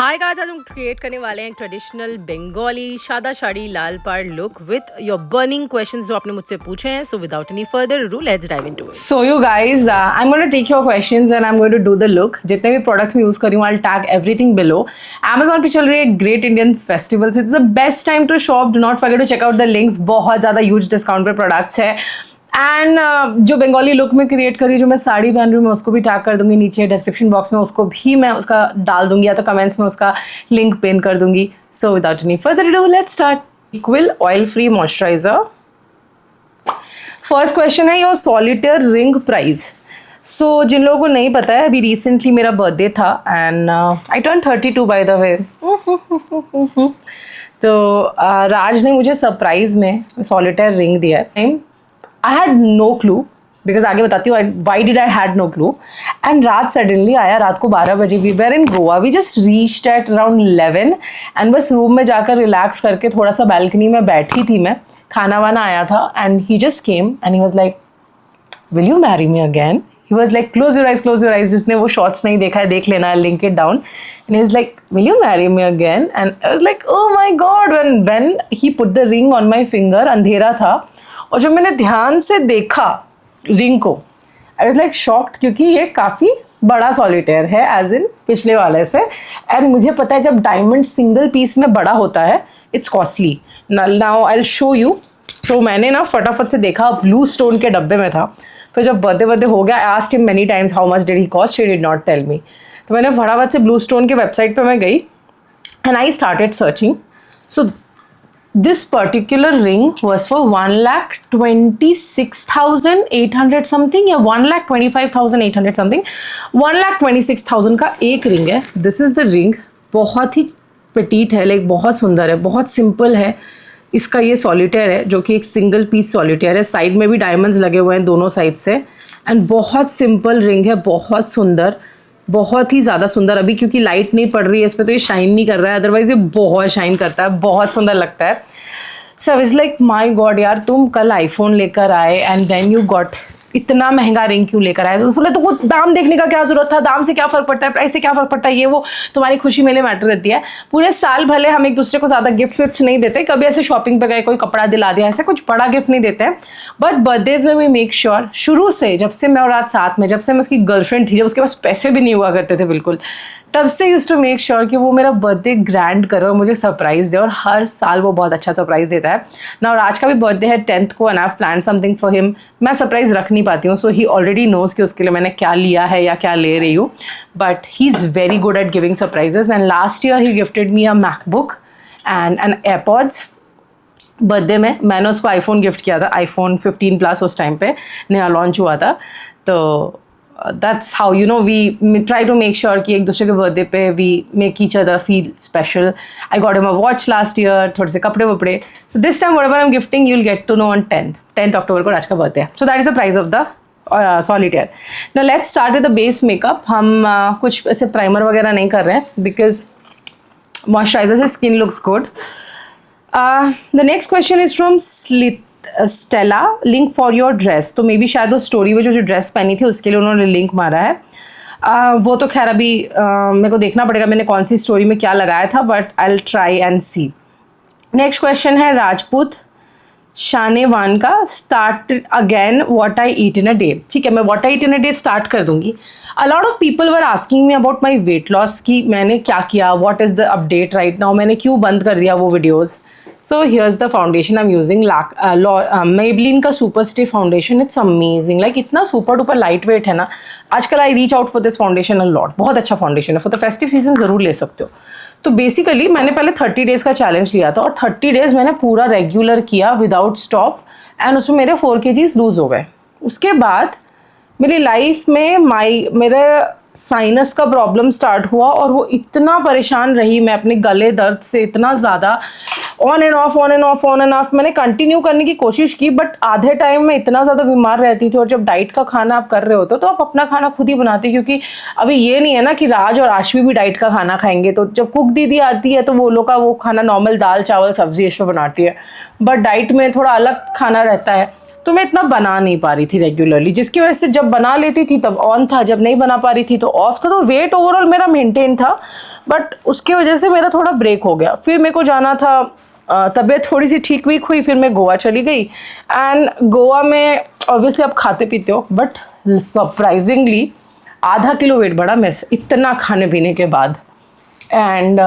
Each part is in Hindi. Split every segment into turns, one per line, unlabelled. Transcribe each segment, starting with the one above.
हाय गाइस, आज हम क्रिएट करने वाले हैं ट्रेडिशनल बंगाली सादा साड़ी लाल पाड़ look with your burning questions जो आपने मुझसे पूछे हैं. So without any further ado, let's dive into it.
So you guys, I'm going to take your questions and I'm going to do the look. जितने भी products मैं use कर रही हूँ, I'll tag everything below. Amazon पे चल रही है Great Indian Festival, so it's the best time to shop. Do not forget to check out the links. बहुत ज़्यादा huge discount पे products है. एंड जो बंगाली लुक में क्रिएट करी, जो मैं साड़ी पहन रही हूँ, मैं उसको भी टैग कर दूंगी नीचे डिस्क्रिप्शन बॉक्स में. उसको भी मैं उसका डाल दूंगी या तो कमेंट्स में उसका लिंक पिन कर दूंगी. So without any further ado, let's start. Equal oil free moisturiser. First question है योर सॉलिटेयर रिंग प्राइस. सो जिन लोगों को नहीं पता है, अभी रिसेंटली मेरा बर्थडे था and I turn 32 by the way. तो राज ने मुझे सरप्राइज में सॉलिटेयर रिंग दिया है. I had no clue, because आगे बताती हूँ why did I had no clue. And रात सडनली आया, रात को 12 बजे. We were in Goa, we just reached at around 11 and बस रूम में जाकर रिलैक्स करके थोड़ा सा बैल्कनी में बैठी थी मैं. खाना वाना आया था and he just came and he was like, will you marry me again? He was like, close your eyes, close your eyes. जिसने वो शॉर्ट्स नहीं देखा है देख लेना, link it down. And he was like, will you marry me again? And I was like, oh my god. When he put the ring on my finger, अंधेरा था, और जब मैंने ध्यान से देखा रिंग को, आई वॉज लाइक शॉक्ड, क्योंकि ये काफ़ी बड़ा सॉलिटेयर है एज इन पिछले वाले से. एंड मुझे पता है जब डायमंड सिंगल पीस में बड़ा होता है, it's costly. Now I will show you. तो मैंने ना फटाफट से देखा, ब्लू स्टोन के डब्बे में था. फिर जब बर्थडे हो गया, I asked him many times how much did he cost. He did not tell me. तो मैंने फटाफट से ब्लू स्टोन के वेबसाइट पे मैं गई and I started searching. So this particular ring was for 1,26,800 something या 1,25,800 something. 1,26,000 का एक रिंग है. This is the ring. बहुत ही पेटीट है, लाइक बहुत सुंदर है, बहुत सिंपल है. इसका ये सॉलिटेयर है जो कि एक सिंगल पीस सॉलिटेयर है. साइड में भी डायमंड्स लगे हुए हैं दोनों साइड से. एंड बहुत सिंपल रिंग है, बहुत सुंदर, बहुत ही ज़्यादा सुंदर. अभी क्योंकि लाइट नहीं पड़ रही है इस पर तो ये शाइन नहीं कर रहा है, अदरवाइज ये बहुत शाइन करता है, बहुत सुंदर लगता है. So is like my God यार, तुम कल आईफोन लेकर आए एंड देन यू गॉट इतना महंगा रिंग क्यों लेकर आए? तो बोले तो वो दाम देखने का क्या ज़रूरत था, दाम से क्या फ़र्क पड़ता है, प्राइस से क्या फ़र्क पड़ता है, ये वो तुम्हारी खुशी मेरे मैटर रहती है. पूरे साल भले हम एक दूसरे को ज़्यादा गिफ्ट विफ्ट नहीं देते, कभी ऐसे शॉपिंग पे गए कोई कपड़ा दिला दिया, ऐसा कुछ बड़ा गिफ्ट नहीं देते हैं. बट बर्थडेज में वी मेक श्योर, शुरू से जब से मैं और आज साथ में, जब से मैं उसकी गर्लफ्रेंड थी, जब उसके पास पैसे भी नहीं हुआ करते थे बिल्कुल, तब से यूज टू मेक श्योर कि वो मेरा बर्थडे ग्रैंड करे और मुझे सरप्राइज़ दे. और हर साल वो बहुत अच्छा सरप्राइज़ देता है ना. और आज का भी बर्थडे है 10th को and I have plan something for him. मैं सरप्राइज़ रख नहीं पाती हूँ, सो ही ऑलरेडी नोज़ कि उसके लिए मैंने क्या लिया है या क्या ले रही हूँ. But he is very good at giving surprises. And last year he gifted me a MacBook and an AirPods. Birthday में मैंने उसको आईफोन गिफ्ट किया था, आईफोन 15 प्लस उस टाइम पे नया लॉन्च हुआ था. तो that's how, you know, we try to make sure कि एक दूसरे के बर्थडे पे we make each other feel special. I got him a watch last year, थोड़े से कपड़े वपड़े. So this time whatever I'm gifting you'll get to know on 10th October को राज का बर्थडे है. So that is the price of the solitaire. Now let's start with the base makeup. हम कुछ ऐसे प्राइमर वगैरह नहीं कर रहे हैं because moisturizer से skin looks good. The next question is from Stella. Link for your dress. तो मे बी शायद वो स्टोरी में जो ड्रेस पहनी थी उसके लिए उन्होंने लिंक मारा है. वो तो खैर अभी मेरे को देखना पड़ेगा मैंने कौन सी स्टोरी में क्या लगाया था, but I will try and see. Next question है राजपूत शानेवान का. Start again what I eat in a day. ठीक है, मैं what I eat in a day start कर दूंगी. A lot of people were asking me about my weight loss, कि मैंने क्या किया, what is the update right now, मैंने क्यों बंद कर दिया वो videos. So here's the foundation I'm using. Maybelline का Super Stay foundation. It's amazing. Like इतना super duper lightweight है ना. आजकल I reach out for this foundation a lot. बहुत अच्छा foundation है. For the festive season ज़रूर ले सकते हो. तो बेसिकली मैंने पहले 30 डेज़ का चैलेंज लिया था और 30 डेज़ मैंने पूरा रेगुलर किया विदाउट स्टॉप एंड उसमें मेरे 4 kgs लूज़ हो गए. उसके बाद मेरी लाइफ में मेरे साइनस का प्रॉब्लम स्टार्ट हुआ और वो इतना परेशान रही मैं अपने गले दर्द से, इतना ज़्यादा ऑन एंड ऑफ मैंने कंटिन्यू करने की कोशिश की. बट आधे टाइम में इतना ज़्यादा बीमार रहती थी. और जब डाइट का खाना आप कर रहे होते तो आप अपना खाना खुद ही बनाते, क्योंकि अभी ये नहीं है ना कि राज और आशवी भी डाइट का खाना खाएंगे. तो जब कुक दीदी आती है तो वो लोग का वो खाना नॉर्मल दाल चावल सब्जी इसमें बनाती है, बट डाइट में थोड़ा अलग खाना रहता है. तो मैं इतना बना नहीं पा रही थी रेगुलरली, जिसकी वजह से जब बना लेती थी तब ऑन था, जब नहीं बना पा रही थी तो ऑफ था. तो वेट ओवरऑल मेरा मेंटेन था, बट उसकी वजह से मेरा थोड़ा ब्रेक हो गया। फिर मेरे को जाना था, तबीयत थोड़ी सी ठीक वीक हुई, फिर मैं गोवा चली गई। एंड गोवा में ऑब्वियसली आप खाते पीते हो, बट सरप्राइजिंगली आधा किलो वेट बढ़ा मैं इतना खाने पीने के बाद। एंड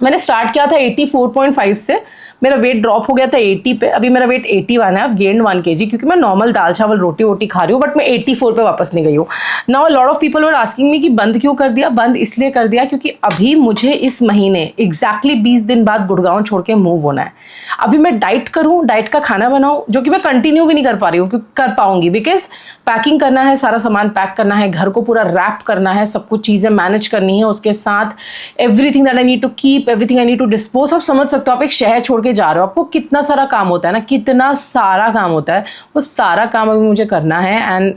मैंने स्टार्ट किया था 84.5 से, मेरा वेट ड्रॉप हो गया था 80 पे, अभी मेरा वेट 81 है। I've gained 1 kg क्योंकि मैं नॉर्मल दाल चावल रोटी वोटी खा रही हूँ, बट मैं 84 पे वापस नहीं गई हूँ। Now lot of people were asking मी कि बंद क्यों कर दिया। बंद इसलिए कर दिया क्योंकि अभी मुझे इस महीने एग्जैक्टली 20 दिन बाद गुड़गांव छोड़ के मूव होना है। अभी मैं डाइट करूँ, डाइट का खाना बनाऊँ, जो कि मैं कंटिन्यू भी नहीं कर पा रही हूँ, कर पाऊंगी, बिकॉज पैकिंग करना है, सारा सामान पैक करना है, घर को पूरा रैप करना है, सब कुछ चीज़ें मैनेज करनी है, उसके साथ everything that I need to keep, everything I need to dispose. आप समझ सकते हो, आप एक शहर छोड़ के जा रहे हो, आपको कितना सारा काम होता है ना, कितना सारा काम होता है, वो सारा काम अभी मुझे करना है। एंड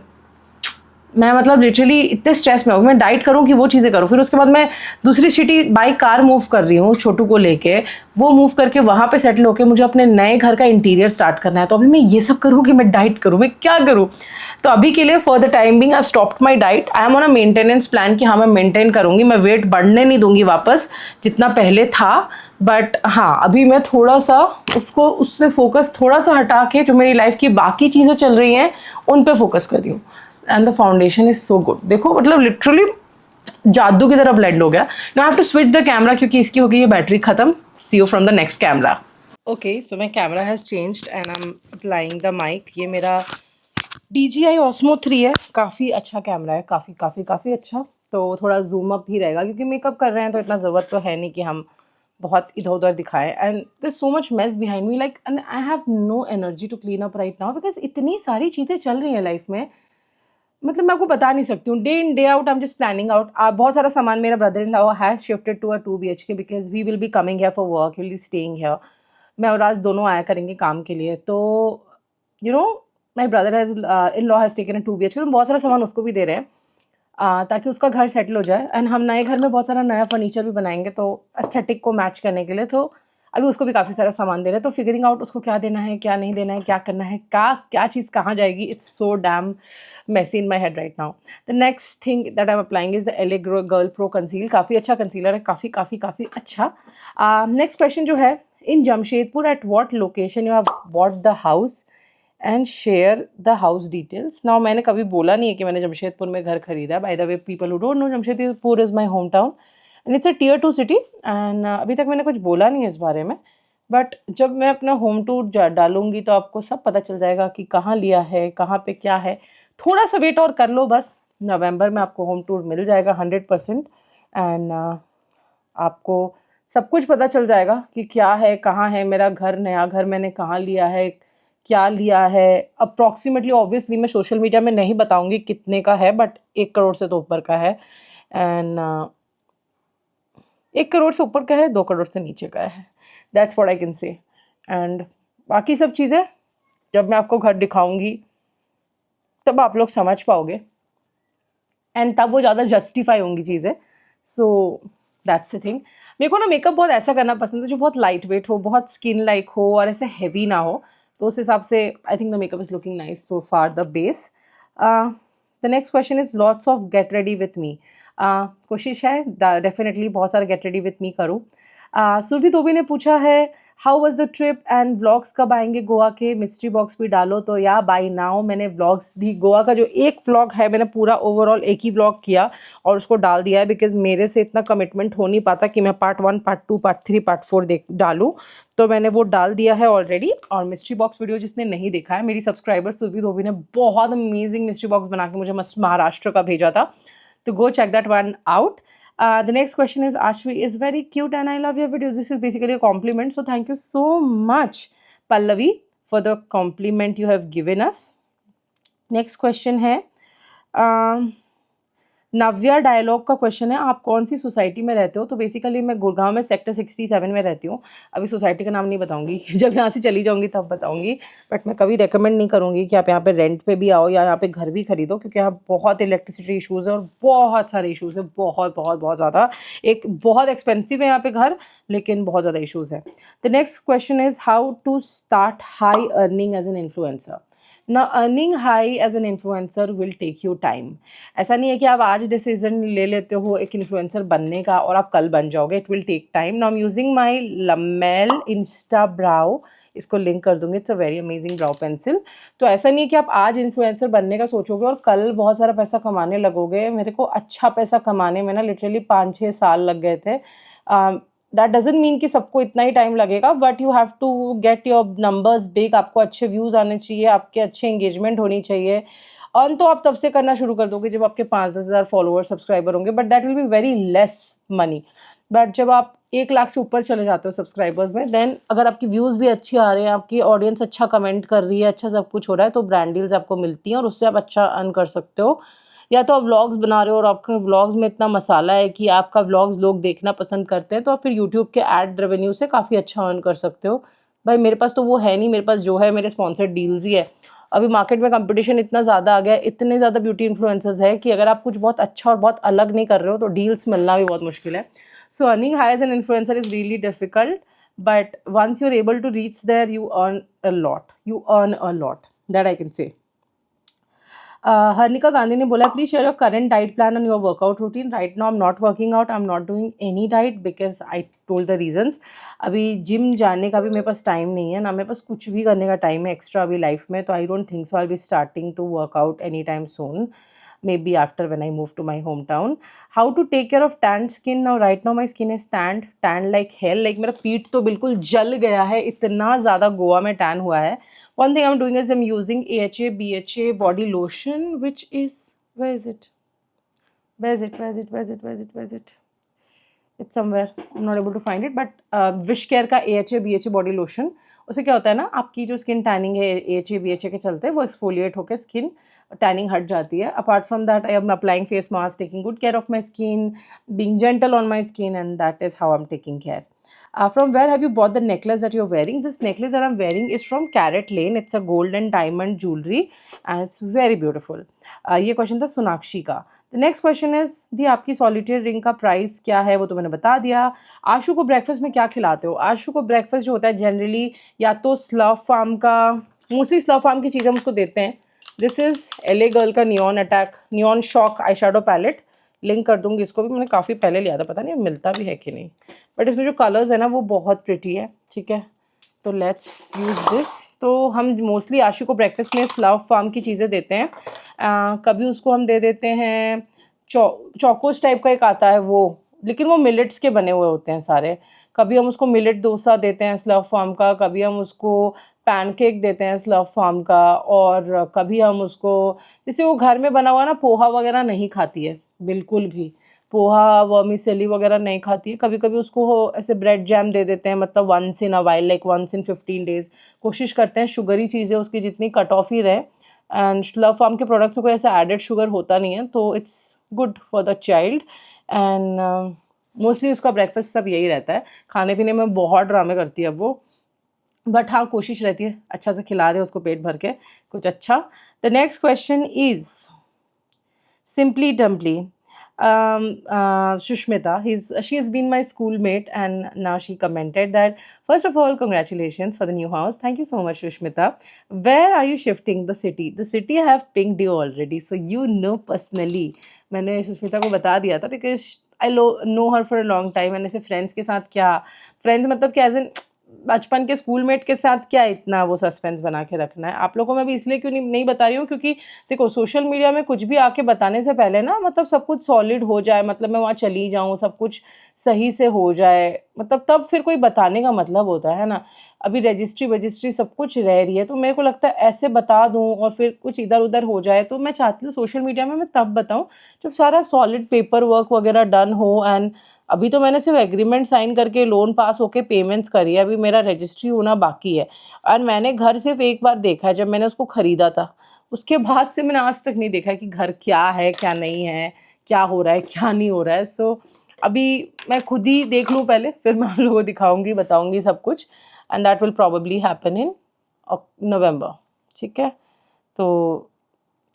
मैं मतलब लिटरली इतने स्ट्रेस में हूँ। मैं डाइट करूँ कि वो चीज़ें करूँ, फिर उसके बाद मैं दूसरी सिटी बाई कार मूव कर रही हूँ छोटू को लेके, वो मूव करके वहाँ पे सेटल होके मुझे अपने नए घर का इंटीरियर स्टार्ट करना है। तो अभी मैं ये सब करूँ कि मैं डाइट करूँ, मैं क्या करूँ? तो अभी के लिए for the time being I stopped my diet. I am on a maintenance plan कि हाँ मैं मेंटेन करूँगी, मैं वेट बढ़ने नहीं दूंगी वापस जितना पहले था। बट हाँ, अभी मैं थोड़ा सा उससे फोकस थोड़ा सा हटा के जो मेरी लाइफ की बाकी चीज़ें चल रही हैं उन पे फोकस कर रही हूँ। And the foundation is so good, देखो मतलब लिटरली जादू की तरह ब्लेंड हो गया। Now I have to switch the camera क्योंकि इसकी हो गई है बैटरी खत्म। See you from the next camera. Okay, so my camera has changed and I am applying the mic. ये मेरा DJI Osmo 3 है, काफ़ी अच्छा कैमरा है, काफ़ी काफ़ी काफ़ी अच्छा। तो थोड़ा जूम अप भी रहेगा क्योंकि मेकअप कर रहे हैं तो इतना ज़रूरत तो है नहीं कि हम बहुत इधर उधर दिखाएं। And there so much mess behind me, like and I have no energy to clean up right now because इतनी सारी चीज़ें चल रही हैं लाइफ में, मतलब मैं आपको बता नहीं सकती हूँ। Day in day out I am just planning out. बहुत सारा सामान मेरा brother in law has shifted to a 2 BHK because we will be coming here for work, will be staying here. मैं और राज दोनों आया करेंगे काम के लिए। तो you know my brother has in law has taken a 2 BHK, तो बहुत सारा सामान उसको भी दे रहे हैं ताकि उसका घर सेटल हो जाए। एंड हम नए घर में बहुत सारा नया फर्नीचर भी बनाएंगे तो एस्थेटिक को मैच करने के लिए, तो अभी उसको भी काफ़ी सारा सामान दे रहे हैं। तो फिगरिंग आउट उसको क्या देना है, क्या नहीं देना है, क्या करना है, क्या चीज़ कहाँ जाएगी, it's so damn messy in my head right now. The next thing that I am applying is the LA girl pro conceal. काफ़ी अच्छा कंसीलर है, काफ़ी काफ़ी काफ़ी अच्छा। नेक्स्ट क्वेश्चन जो है, in Jamshedpur at what location you have bought the house and share the house details. Now मैंने कभी बोला नहीं है कि मैंने जमशेदपुर में घर खरीदा है। By the way people who don't know, Jamshedpur is my home town and it's a Tier 2 city. And अभी तक मैंने कुछ बोला नहीं है इस बारे में, बट जब मैं अपना होम टूर डालूंगी तो आपको सब पता चल जाएगा कि कहाँ लिया है, कहाँ पे क्या है। थोड़ा सा वेट और कर लो बस, नवंबर में आपको होम टूर मिल जाएगा 100%। एंड आपको सब कुछ पता चल जाएगा कि क्या है, कहाँ है मेरा घर, नया घर मैंने कहाँ लिया है, क्या लिया है अप्रॉक्सीमेटली। ऑब्वियसली मैं सोशल मीडिया में नहीं बताऊंगी कितने का है, बट 1 करोड़ से तो ऊपर का है। एंड 1 करोड़ से ऊपर का है, 2 करोड़ से नीचे का है, दैट्स व्हाट आई कैन से। एंड बाकी सब चीज़ें जब मैं आपको घर दिखाऊंगी तब आप लोग समझ पाओगे एंड तब वो ज़्यादा जस्टिफाई होंगी चीज़ें। So that's the thing. मेरे को ना मेकअप बहुत ऐसा करना पसंद है जो बहुत लाइट वेट हो, बहुत स्किन लाइक हो और ऐसे हैवी ना हो। तो उस हिसाब से I think the makeup is looking nice so far the base. The next question is lots of get ready with me. कोशिश है डेफिनेटली बहुत सारा गेट रेडी विथ मी करूँ। सुरभि धोबी ने पूछा है how was the trip and vlogs कब आएंगे गोवा के, मिस्ट्री बॉक्स भी डालो। तो या बाय नाउ मैंने व्लॉग्स भी, गोवा का जो एक व्लॉग है मैंने पूरा ओवरऑल एक ही व्लॉग किया और उसको डाल दिया है बिकॉज मेरे से इतना कमिटमेंट हो नहीं पाता कि मैं पार्ट 1 पार्ट 2 पार्ट 3 पार्ट 4 डालूँ। तो मैंने वो डाल दिया है ऑलरेडी। और मिस्ट्री बॉक्स वीडियो जिसने नहीं देखा है, मेरी सब्सक्राइबर सुरभि धोबी ने बहुत अमेजिंग मिस्ट्री बॉक्स बना के मुझे महाराष्ट्र का भेजा था, तो go check that one out. The next question is Ashvi is very cute and I love your videos. This is basically a compliment, so thank you so much Pallavi for the compliment you have given us. Next question है नव्या डायलॉग का क्वेश्चन है, आप कौन सी सोसाइटी में रहते हो? तो बेसिकली मैं गुड़गांव में सेक्टर 67 में रहती हूँ। अभी सोसाइटी का नाम नहीं बताऊंगी, जब यहाँ से चली जाऊंगी तब बताऊंगी। बट मैं कभी रेकमेंड नहीं करूँगी कि आप यहाँ पे रेंट पे भी आओ या यहाँ पे घर भी खरीदो, क्योंकि यहाँ बहुत इलेक्ट्रिसिटी इशूज़ है और बहुत सारे इशूज़ है, बहुत बहुत बहुत ज़्यादा। एक बहुत एक्सपेंसिव है यहाँ पे घर, लेकिन बहुत ज़्यादा इशूज़ है। The next question is how to start high earning as an influencer. ना earning high as an influencer will take you time. ऐसा नहीं है कि आप आज डिसीजन ले लेते हो एक इन्फ्लुएंसर बनने का और आप कल बन जाओगे। It will take time. Now I am using my Lamel insta brow, इसको लिंक कर दूंगी। It's a very amazing brow pencil. तो ऐसा नहीं है कि आप आज इन्फ्लुएंसर बनने का सोचोगे और कल बहुत सारा पैसा कमाने लगोगे। मेरे को अच्छा पैसा कमाने में ना लिटरली 5-6 साल लग गए थे। दैट डजंट मीन कि सबको इतना ही टाइम लगेगा, but you have to get your numbers big. आपको अच्छे व्यूज़ आने चाहिए, आपके अच्छे एंगेजमेंट होनी चाहिए। अर्न तो आप तब से करना शुरू कर दोगे जब आपके 5-10 हज़ार फॉलोअर सब्सक्राइबर होंगे, but that will be very less money. But जब आप 1 लाख से ऊपर चले जाते हो सब्सक्राइबर्स में, देन अगर आपकी व्यूज़ भी अच्छी आ रहे हैं, आपकी ऑडियंस अच्छा कमेंट कर रही है, अच्छा सब कुछ हो रहा है, तो ब्रांड डील्स आपको मिलती हैं और उससे आप अच्छा अर्न कर सकते हो। या तो आप व्लॉग्स बना रहे हो और आपके व्लॉग्स में इतना मसाला है कि आपका व्लॉग्स लोग देखना पसंद करते हैं, तो आप फिर यूट्यूब के ऐड रेवेन्यू से काफ़ी अच्छा अर्न कर सकते हो। भाई मेरे पास तो वो है नहीं, मेरे पास जो है मेरे स्पॉन्सर्ड डील्स ही है। अभी मार्केट में कंपटीशन इतना ज़्यादा आ गया है, इतने ज़्यादा ब्यूटी इन्फ्लुएंसर्स है कि अगर आप कुछ बहुत अच्छा और बहुत अलग नहीं कर रहे हो तो डील्स मिलना भी बहुत मुश्किल है। So earning high as an influencer is really difficult, but once you are able to reach there you earn a lot, that I can say. Harnika Gandhi ने बोला please share your current diet plan and your workout routine. Right now I am not working out, I am not doing any diet because I told the reasons. अभी जिम जाने का भी मेरे पास टाइम नहीं है, ना मेरे पास कुछ भी करने का टाइम है एक्स्ट्रा अभी लाइफ में, तो I don't think so I be starting to workout any time soon, maybe after when I move to my hometown. How to take care of tanned skin? Now right now my skin is tanned like hell. Like मेरा पीठ तो बिल्कुल जल गया है, इतना ज़्यादा गोवा में टैन हुआ है। One thing I'm doing is I'm using AHA BHA body lotion, which is, where is it? It's somewhere, I'm not able to find it, but wish care का AHA BHA बॉडी लोशन, उससे क्या होता है ना, आपकी जो स्किन टैनिंग है AHA BHA के चलते वो एक्सफोलिएट होकर स्किन टैनिंग हट जाती है। Apart from that I am applying face mask, taking good care of my skin, being gentle on my skin, and that is how I am taking care. From where have you bought the necklace that you're wearing? This necklace that I'm wearing is from Carrot Lane. It's a gold and diamond jewelry and it's very beautiful. ये क्वेश्चन था सोनाक्षी का. The next question is दी आपकी सॉलिटेयर रिंग का प्राइस क्या है, वो तो मैंने बता दिया. आशु को ब्रेकफास्ट में क्या खिलाते हो? आशु को ब्रेकफास्ट जो होता है जनरली या तो स्लव फार्म का, मोस्टली स्लव फार्म की चीज़ें हम उसको देते हैं. दिस इज़ LA गर्ल का neon shock eye shadow palette. Link कर दूंगी इसको भी, मैंने काफ़ी पहले लिया था, पता नहीं मिलता भी है कि नहीं, बट इसमें जो कलर्स है ना वो बहुत प्रिटी है. ठीक है, तो लेट्स यूज़ दिस. तो हम मोस्टली आशु को ब्रेकफास्ट में स्लव फार्म की चीज़ें देते हैं. कभी उसको हम दे देते हैं चौकोस टाइप का एक आता है वो, लेकिन वो मिलेट्स के बने हुए होते हैं सारे. कभी हम उसको मिलेट डोसा देते हैं स्लव फार्म का, कभी हम उसको पैनकेक देते हैं स्लव फार्म का, और कभी हम उसको, जैसे वो घर में बना हुआ ना पोहा वगैरह नहीं खाती है बिल्कुल भी, पोहा वर्मिसेली वगैरह नहीं खाती है. कभी कभी उसको ऐसे ब्रेड जैम दे देते हैं, मतलब once in a while, like once in 15 days. कोशिश करते हैं शुगरी चीज़ें उसकी जितनी कट ऑफ ही रहे, एंड स्लव फार्म के प्रोडक्ट्स में कोई ऐसा एडेड शुगर होता नहीं है, तो it's good for the child. And mostly उसका ब्रेकफास्ट सब यही रहता है. खाने पीने में बहुत ड्रामे करती है वो, बट हाँ कोशिश रहती है अच्छा से खिला दे उसको पेट भर के कुछ अच्छा. The next question is Simply Dumply. Shushmita, she has been my schoolmate, and now she commented that first of all, congratulations for the new house. Thank you so much, Shushmita. Where are you shifting the city? The city I have pinged you already, so you know personally. मैंने सुष्मिता को बता दिया था because I know her for a long time. मैंने ऐसे फ्रेंड्स के साथ क्या, फ्रेंड्स मतलब क्या एज एन बचपन के स्कूलमेट के साथ क्या इतना वो सस्पेंस बना के रखना है. आप लोगों को मैं भी इसलिए क्यों नहीं बता रही हूँ क्योंकि देखो सोशल मीडिया में कुछ भी आके बताने से पहले ना मतलब सब कुछ सॉलिड हो जाए, मतलब मैं वहाँ चली जाऊँ सब कुछ सही से हो जाए, मतलब तब फिर कोई बताने का मतलब होता है ना. अभी रजिस्ट्री सब कुछ रह रही है, तो मेरे को लगता है ऐसे बता दूँ और फिर कुछ इधर उधर हो जाए, तो मैं चाहती हूँ सोशल मीडिया में मैं तब बताऊँ जब सारा सॉलिड पेपर वर्क वगैरह डन हो. एंड अभी तो मैंने सिर्फ एग्रीमेंट साइन करके लोन पास होके पेमेंट्स करी है, अभी मेरा रजिस्ट्री होना बाकी है. और मैंने घर सिर्फ एक बार देखा है जब मैंने उसको ख़रीदा था, उसके बाद से मैंने आज तक नहीं देखा है कि घर क्या है क्या नहीं है, क्या हो रहा है क्या नहीं हो रहा है. सो अभी मैं खुद ही देख लूँ पहले, फिर मैं आप लोगों को दिखाऊँगी बताऊँगी सब कुछ. And that will probably happen in November. ठीक है, तो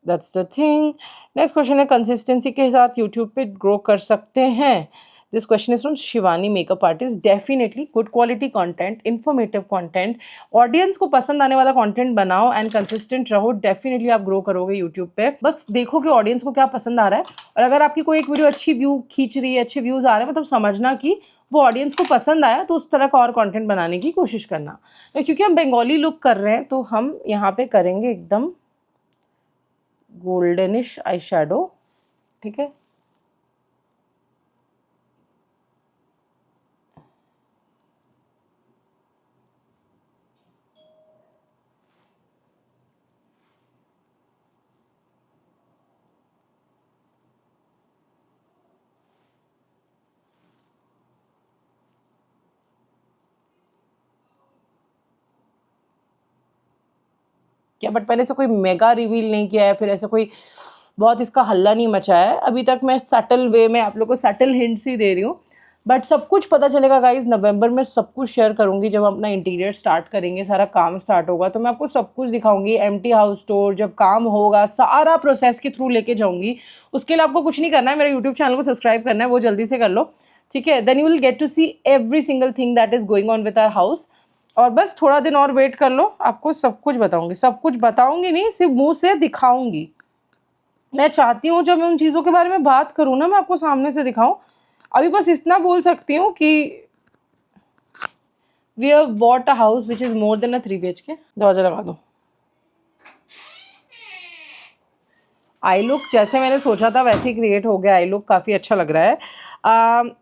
that's the thing. Next question है कंसिस्टेंसी के साथ यूट्यूब पे ग्रो कर सकते हैं? This question is from Shivani makeup artist. Definitely good quality content, informative content, audience को पसंद आने वाला कंटेंट बनाओ एंड कंसिस्टेंट रहो. डेफिनेटली आप ग्रो करोगे यूट्यूब पे. बस देखो कि ऑडियंस को क्या पसंद आ रहा है, और अगर आपकी कोई एक वीडियो अच्छी व्यू खींच रही है, अच्छे व्यूज आ रहे हैं, मतलब समझना कि वो ऑडियंस को पसंद आया, तो उस तरह का और कंटेंट बनाने की कोशिश करना. क्योंकि हम बंगाली लुक कर रहे हैं तो हम यहाँ पे करेंगे एकदम गोल्डनिश आई शेडो. ठीक है, क्या बट मैंने ऐसा कोई मेगा रिवील नहीं किया है, फिर ऐसा कोई बहुत इसका हल्ला नहीं मचा है अभी तक. मैं सटल वे में आप लोग को सटल हिंट्स ही दे रही हूँ, बट सब कुछ पता चलेगा गाइज. नवंबर में सब कुछ शेयर करूँगी. जब हम अपना इंटीरियर स्टार्ट करेंगे, सारा काम स्टार्ट होगा, तो मैं आपको सब कुछ दिखाऊंगी. एम्प्टी हाउस टूर जब काम होगा, सारा प्रोसेस के थ्रू लेके जाऊँगी. उसके लिए आपको कुछ नहीं करना है, मेरे यूट्यूब चैनल को सब्सक्राइब करना है, वो जल्दी से कर लो. ठीक है, then you will get to see every single thing that is going on with our house. और बस थोड़ा दिन और वेट कर लो, आपको सब कुछ बताऊंगी. सब कुछ बताऊंगी नहीं, सिर्फ मुंह से दिखाऊंगी. मैं चाहती हूँ जब मैं उन चीज़ों के बारे में बात करूँ ना, मैं आपको सामने से दिखाऊं. अभी बस इतना बोल सकती हूँ कि we have bought a house which is more than a 3 BHK. दरवाजा लगा दो. आई लुक जैसे मैंने सोचा था वैसे ही क्रिएट हो गया. आई लुक काफ़ी अच्छा लग रहा है.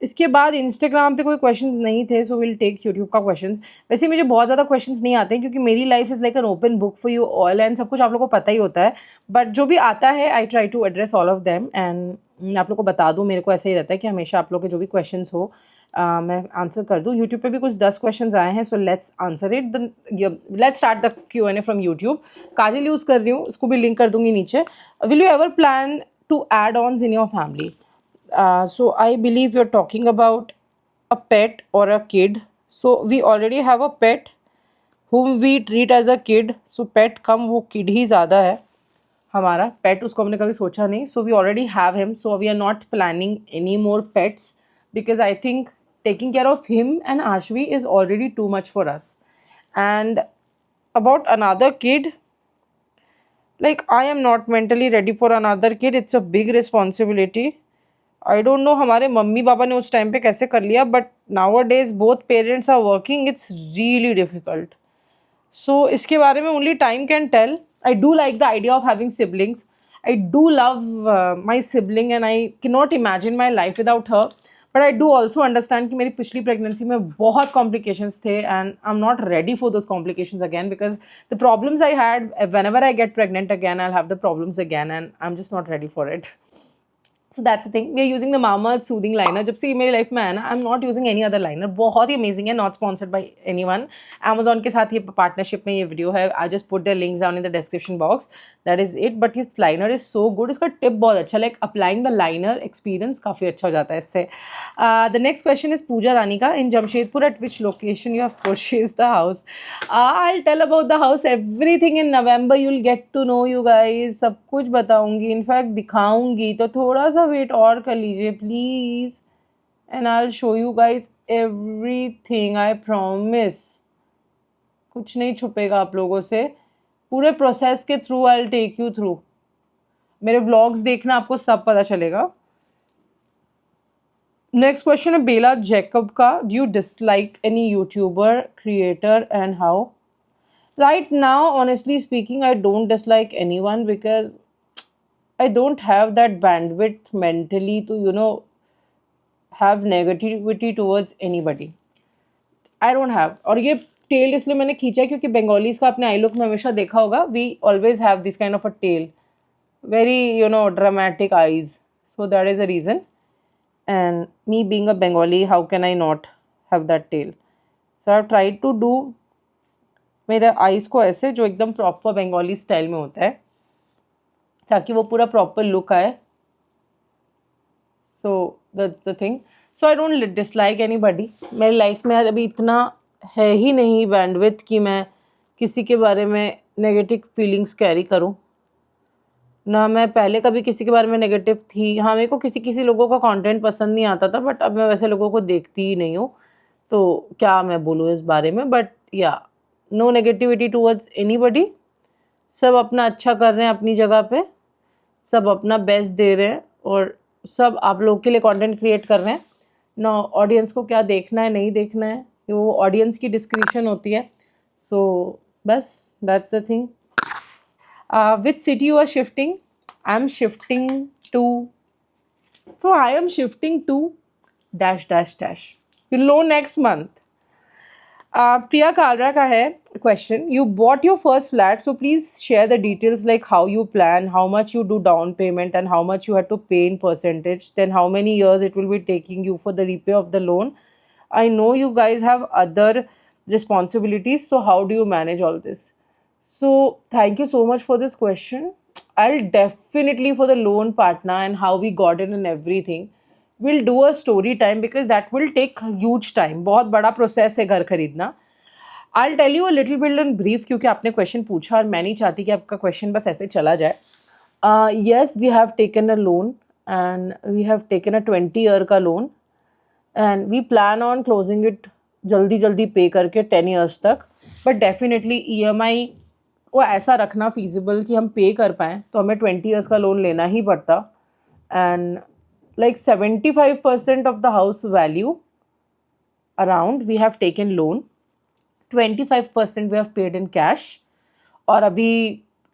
इसके बाद इंस्टाग्राम पे कोई क्वेश्चंस नहीं थे, सो विल टेक यूट्यूब का क्वेश्चंस. वैसे मुझे बहुत ज़्यादा क्वेश्चंस नहीं आते हैं, क्योंकि मेरी life is like an open book for you all, and सब कुछ आप लोगों को पता ही होता है. बट जो भी आता है I try to address all of them, and आप लोग को बता दूँ. मेरे को ऐसा ही रहता है कि हमेशा आप लोग के जो भी क्वेश्चंस हो मैं आंसर कर दूँ. यूट्यूब पे भी कुछ 10 क्वेश्चंस आए हैं, so let's answer it. Let's start the Q&A from YouTube. Kajal use कर रही हूँ, उसको भी लिंक कर दूँगी नीचे. Will you ever plan to add ons in your family? So I believe you're talking about a pet or a kid. So we already have a pet whom we treat as a kid. So pet कम, वो kid ही ज़्यादा है हमारा. pet उसको हमने कभी सोचा नहीं. So we already have him. So we are not planning any more pets, because I think taking care of him and Ashvi is already too much for us. And about another kid, like I am not mentally ready for another kid. It's a big responsibility. I don't know हमारे मम्मी पापा ने उस टाइम पे कैसे कर लिया, but now days both parents are working. It's really difficult. So इसके बारे में only time can tell. I do like the idea of having siblings. I do love my sibling and I can not imagine my life without her. But I do also understand कि मेरी पिछली प्रेगनेंसी में बहुत कॉम्प्लिकेशंस थे, and I am not ready for those complications again, because the problems I had when ever I get pregnant again, I have the problems again, and I am just not ready for it. So that's the thing. We are using the Mamaearth Soothing Liner. जब से ये मेरी लाइफ में आया ना, आई am not using any other liner. बहुत ही अमेजिंग है, not sponsored by anyone. Amazon के साथ ये पार्टनरशिप में ये वीडियो है. I just put the links down in the description box. That is it. But this liner is so good. इसका टिप बहुत अच्छा, like applying the liner experience काफ़ी अच्छा हो जाता है इससे. द नेक्स्ट क्वेश्चन इज पूजा रानी का. इन Jamshedpur at which location you have purchase the house? I tell about the house everything in November. You will get to know you guys. सब कुछ बताऊंगी, इनफैक्ट दिखाऊंगी. तो थोड़ा सा वेट और कर लीजिए please, and I will show you guys everything. I promise कुछ नहीं छुपेगा आप लोगों से. पूरे प्रोसेस के through I will take you through. मेरे व्लॉग्स देखना, आपको सब पता चलेगा. नेक्स्ट क्वेश्चन है बेला जैकब का. Do you dislike any YouTuber creator and how? Right now honestly speaking I don't dislike anyone, because I don't have that bandwidth mentally to, you know, have negativity towards anybody. I don't have. और ये टेल इसलिए मैंने खींचा है क्योंकि बंगालीज का अपने आई लुक में हमेशा देखा होगा. We always have this kind of a tail, very you know dramatic eyes. So that is a reason. And me being a Bengali, how can I not have that tail? So I try to do मेरे आईज़ को ऐसे जो एकदम प्रॉपर बंगाली स्टाइल में होता है, ताकि वो पूरा प्रॉपर लुक आए. So that's the thing. So I don't dislike any बडी. मेरी लाइफ में अभी इतना है ही नहीं बैंडविड्थ कि मैं किसी के बारे में नेगेटिव फीलिंग्स कैरी करूं. ना मैं पहले कभी किसी के बारे में नेगेटिव थी। हाँ, मेरे को किसी किसी लोगों का कंटेंट पसंद नहीं आता था, बट अब मैं वैसे लोगों को देखती ही नहीं हूँ, तो क्या मैं बोलूँ इस बारे में। बट या, नो नेगेटिविटी टूवर्ड्स एनीबडी। सब अपना अच्छा कर रहे हैं अपनी जगह पे, सब अपना बेस्ट दे रहे हैं, और सब आप लोग के लिए कंटेंट क्रिएट कर रहे हैं ना। ऑडियंस को क्या देखना है नहीं देखना है वो ऑडियंस की डिस्क्रिप्शन होती है। सो बस that's the thing. Which city you are shifting? I'm shifting to, so I am shifting to dash dash dash. You'll know next month. Priya Kalra ka hai question. You bought your first flat, so please share the details like how you plan, how much you do down payment, and how much you had to pay in percentage. Then how many years it will be taking you for the repay of the loan. I know you guys have other responsibilities, so how do you manage all this? So thank you so much for this question. I'll definitely, for the loan partner and how we got it and everything, we'll do a story time because that will take huge time. बहुत बड़ा process है घर खरीदना. I'll tell you a little bit in brief क्योंकि आपने question पूछा और मैं नहीं चाहती कि आपका question बस ऐसे चला जाए. Yes, we have taken a loan and we have taken a 20-year का loan and we plan on closing it जल्दी जल्दी पे करके 10 years तक. But definitely EMI वो ऐसा रखना feasible कि हम पे कर पाएँ, तो हमें 20 years का लोन लेना ही पड़ता. And like 75% of the house value around we have taken loan, 25% we have paid in cash, और अभी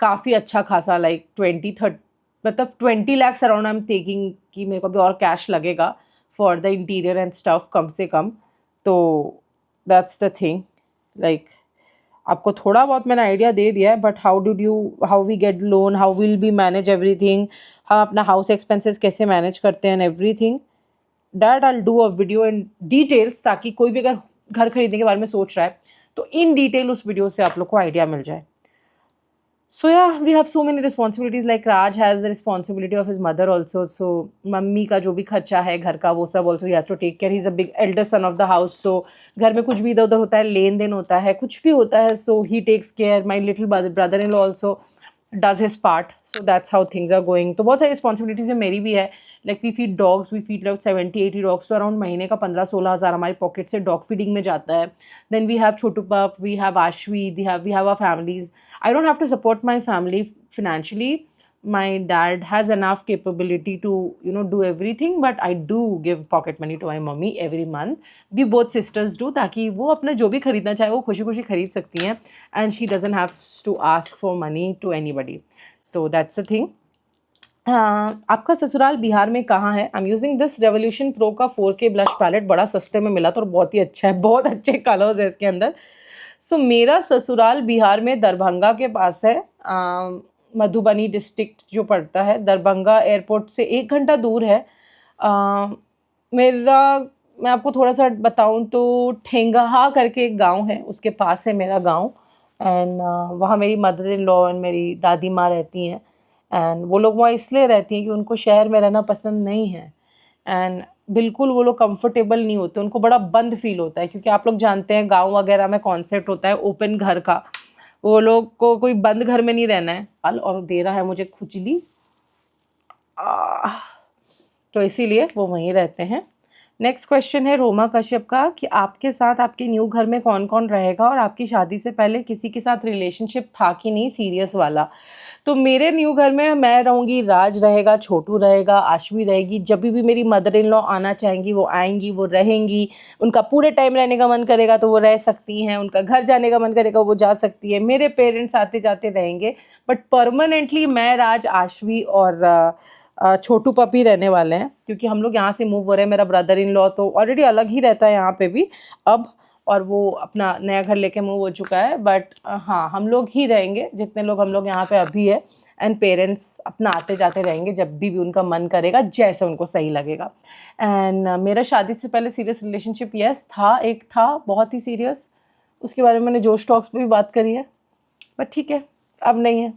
काफ़ी अच्छा खासा like 20-30 मतलब 20 lakhs around I'm taking कि मेरे को अभी और कैश लगेगा for the interior and stuff कम से कम. तो that's the thing. like आपको थोड़ा बहुत मैंने आइडिया दे दिया है, but how we get loan, how will be manage everything, हम अपना हाउस एक्सपेंसेस कैसे मैनेज करते हैं everything, that I do a video in details, ताकि कोई भी अगर घर खरीदने के बारे में सोच रहा है तो इन डिटेल उस वीडियो से आप लोग को आइडिया मिल जाए. So yeah, we have so many responsibilities. Like Raj has the responsibility of his mother also. So mummy का जो भी खर्चा है घर का वो सब also he has to take care. He's a big elder son of the house. So घर में कुछ भी इधर उधर होता है, लेन देन होता है, कुछ भी होता है, so he takes care. My little brother-in-law also does his part. So that's how things are going. तो बहुत सारी responsibilities है, मेरी भी है. Like we feed dogs, we feed like 70-80 dogs. So around महीने का 15-16 हज़ार हमारे पॉकेट से डॉग फीडिंग में जाता है. Then we have छोटू पप, we have Ashvi, we have our families. I don't have to support my family financially. My dad has enough capability to do everything, but I do give pocket money to my mommy every month. We both sisters do, ताकि वो अपना जो भी खरीदना चाहे वो खुशी खुशी खरीद सकती हैं, and she doesn't have to ask for money to anybody. So that's the thing. आपका ससुराल बिहार में कहाँ है? आई am using this revolution pro का 4K ब्लश पैलेट, बड़ा सस्ते में मिला था और बहुत ही अच्छा है, बहुत अच्छे कलर्स है इसके अंदर. सो मेरा ससुराल बिहार में दरभंगा के पास है. मधुबनी डिस्ट्रिक्ट जो पड़ता है, दरभंगा एयरपोर्ट से 1 घंटा दूर है. मैं आपको थोड़ा सा बताऊं तो ठेंगहा करके एक गांव है, उसके पास है मेरा गांव. एंड वहाँ मेरी मदर इन लॉ एंड मेरी दादी माँ रहती हैं. एंड वो लोग वहाँ इसलिए रहती हैं कि उनको शहर में रहना पसंद नहीं है. एंड बिल्कुल वो लोग कंफर्टेबल नहीं होते, उनको बड़ा बंद फील होता है, क्योंकि आप लोग जानते हैं गांव वगैरह में कॉन्सेप्ट होता है ओपन घर का. वो लोग को कोई बंद घर में नहीं रहना है. और दे रहा है मुझे खुजली, तो इसीलिए वो वहीं रहते हैं. नेक्स्ट क्वेश्चन है रोमा कश्यप का कि आपके साथ आपके न्यू घर में कौन कौन रहेगा और आपकी शादी से पहले किसी के साथ रिलेशनशिप था कि नहीं, सीरियस वाला. तो मेरे न्यू घर में मैं रहूँगी, राज रहेगा, छोटू रहेगा, आशवी रहेगी. जब भी मेरी मदर इन लॉ आना चाहेंगी वो आएंगी, वो रहेंगी. उनका पूरे टाइम रहने का मन करेगा तो वो रह सकती हैं, उनका घर जाने का मन करेगा वो जा सकती है. मेरे पेरेंट्स आते जाते रहेंगे, बट परमानेंटली मैं, राज, आशवी और छोटू पपी रहने वाले हैं, क्योंकि हम लोग यहाँ से मूव हो रहे हैं. मेरा ब्रदर इन लॉ तो ऑलरेडी अलग ही रहता है यहाँ पे भी अब, और वो अपना नया घर लेके मूव हो चुका है. बट हाँ, हम लोग ही रहेंगे जितने लोग हम लोग यहाँ पे अभी है. एंड पेरेंट्स अपना आते जाते रहेंगे जब भी उनका मन करेगा, जैसे उनको सही लगेगा. एंड मेरा शादी से पहले सीरियस रिलेशनशिप यस था, एक था बहुत ही सीरियस. उसके बारे में मैंने जोश टॉक्स पे भी बात करी है, बट ठीक है अब नहीं है.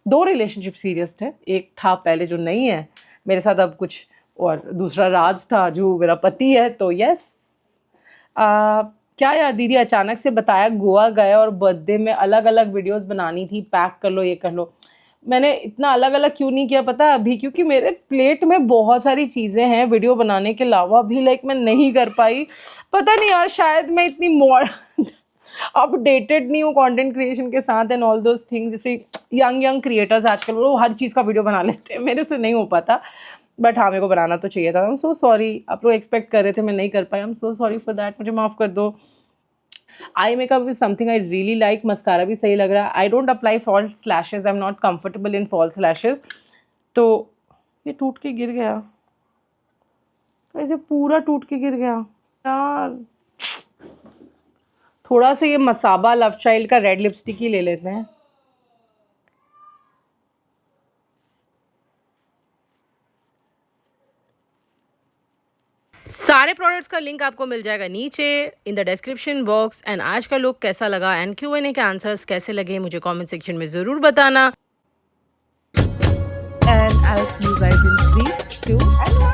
2 रिलेशनशिप सीरियस थे, एक था पहले जो नहीं है मेरे साथ अब कुछ, और दूसरा राज था जो मेरा पति है. तो यस. क्या यार दीदी अचानक से बताया गोवा गए और बर्थडे में अलग अलग वीडियोस बनानी थी, पैक कर लो ये कर लो. मैंने इतना अलग अलग क्यों नहीं किया पता अभी, क्योंकि मेरे प्लेट में बहुत सारी चीज़ें हैं वीडियो बनाने के अलावा भी, लाइक मैं नहीं कर पाई। पता नहीं यार, शायद मैं इतनी अपडेटेड नहीं हूँ कंटेंट क्रिएशन के साथ एंड ऑल दोज थिंग्स। जैसे यंग क्रिएटर्स आजकल वो हर चीज़ का वीडियो बना लेते हैं, मेरे से नहीं हो पाता। बट हाँ, मेरे को बनाना तो चाहिए था। आई एम सो सॉरी, आप लोग एक्सपेक्ट कर रहे थे, मैं नहीं कर पाई। I am so sorry for that, मुझे माफ़ कर दो। I makeup is something I really like. Mascara भी सही लग रहा है। I don't apply false lashes, I am not comfortable in false lashes. तो ये टूट के गिर गया, कैसे पूरा टूट के गिर गया यार। थोड़ा सा ये मसाबा लव चाइल्ड का रेड लिपस्टिक ही ले लेते हैं।
सारे प्रोडक्ट्स का लिंक आपको मिल जाएगा नीचे in the description box. And आज का लुक कैसा लगा एंड Q&A के आंसर्स कैसे लगे मुझे कमेंट सेक्शन में ज़रूर बताना।
And I'll see you guys in 3, 2 and 1.